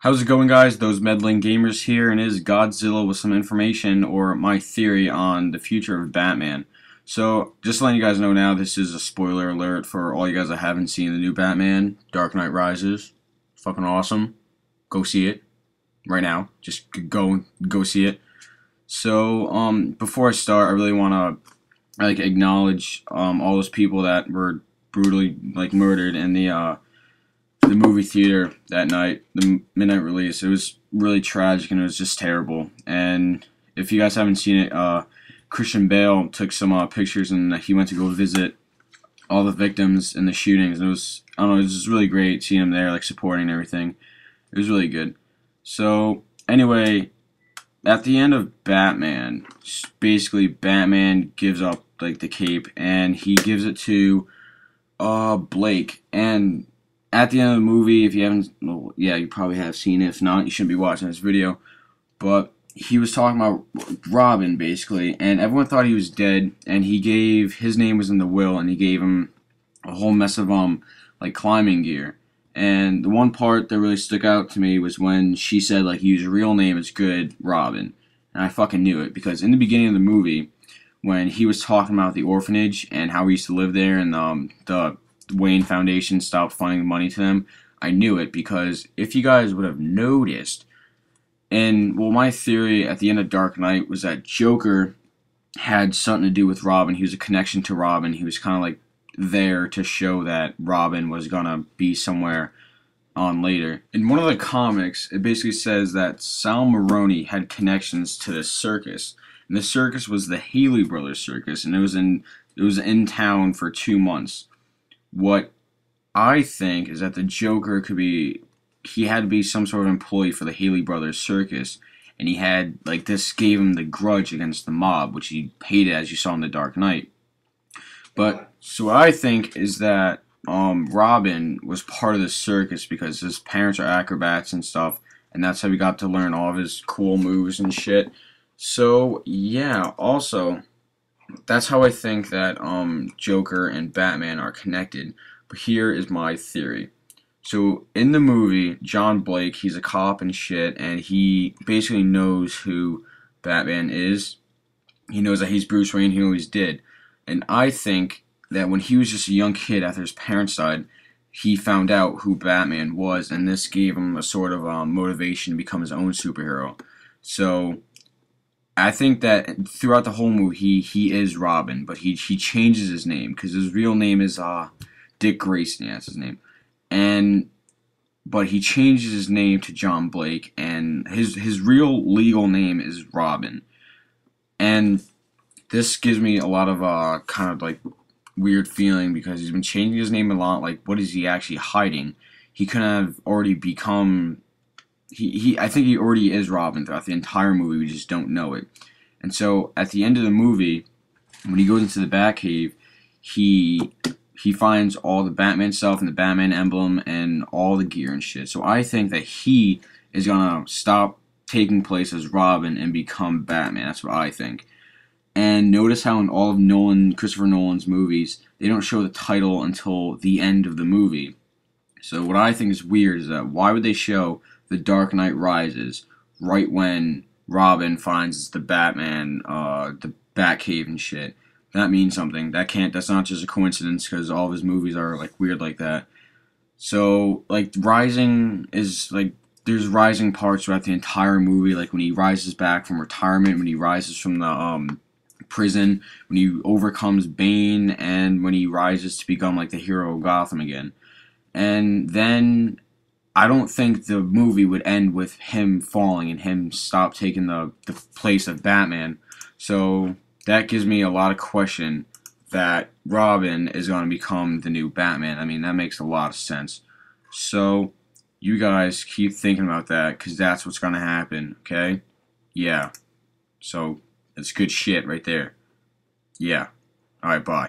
How's it going, guys? Those meddling gamers here, and it is Godzilla with some information or my theory on the future of Batman. So, just letting you guys know now, this is a spoiler alert for all you guys that haven't seen the new Batman, Dark Knight Rises. Fucking awesome. Go see it right now. Just go see it. So, before I start, I really want to acknowledge all those people that were brutally murdered in the movie theater that night, the midnight release. It was really tragic and it was just terrible. And if you guys haven't seen it, Christian Bale took some pictures and he went to go visit all the victims in the shootings. And it was, I don't know, it was just really great seeing him there, supporting everything. It was really good. So anyway, at the end of Batman, basically Batman gives up the cape and he gives it to Blake. And at the end of the movie, if you haven't, well, yeah, you probably have seen it. If not, you shouldn't be watching this video. But he was talking about Robin, basically, and everyone thought he was dead, and his name was in the will, and he gave him a whole mess of, climbing gear. And the one part that really stuck out to me was when she said, his real name is good, Robin. And I fucking knew it, because in the beginning of the movie, when he was talking about the orphanage and how he used to live there, and the Wayne Foundation stopped funding money to them, I knew it, because if you guys would have noticed, and well, my theory at the end of Dark Knight was that Joker had something to do with Robin. He was a connection to Robin. He was kind of there to show that Robin was gonna be somewhere on later. In one of the comics, it basically says that Sal Maroni had connections to this circus, and the circus was the Haley Brothers Circus, and it was in town for 2 months. What I think is that the Joker he had to be some sort of employee for the Haley Brothers Circus, and he had, this gave him the grudge against the mob, which he hated, as you saw in The Dark Knight. But, so what I think is that, Robin was part of the circus because his parents are acrobats and stuff, and that's how he got to learn all of his cool moves and shit. So, yeah, also, that's how I think that Joker and Batman are connected. But here is my theory. So in the movie, John Blake, he's a cop and shit, and he basically knows who Batman is. He knows that he's Bruce Wayne, he knows he's dead. And I think that when he was just a young kid after his parents died, he found out who Batman was, and this gave him a sort of motivation to become his own superhero. So I think that throughout the whole movie, he is Robin, but he changes his name, because his real name is Dick Grayson, yeah, that's his name. But he changes his name to John Blake, and his real legal name is Robin. And this gives me a lot of kind of weird feeling, because he's been changing his name a lot. What is he actually hiding? He could have already become. I think he already is Robin throughout the entire movie. We just don't know it. And so at the end of the movie, when he goes into the Batcave, he finds all the Batman stuff and the Batman emblem and all the gear and shit. So I think that he is gonna stop taking place as Robin and become Batman. That's what I think. And notice how in all of Christopher Nolan's movies, they don't show the title until the end of the movie. So what I think is weird is that why would they show The Dark Knight Rises right when Robin finds the Batman, the Batcave and shit? That means something. That's not just a coincidence, because all of his movies are weird like that. So Rising is there's rising parts throughout the entire movie, when he rises back from retirement, when he rises from the prison, when he overcomes Bane, and when he rises to become the hero of Gotham again. And then I don't think the movie would end with him falling and him stop taking the place of Batman. So that gives me a lot of question that Robin is going to become the new Batman. I mean, that makes a lot of sense. So you guys keep thinking about that, because that's what's going to happen, okay? Yeah. So it's good shit right there. Yeah. Alright, bye.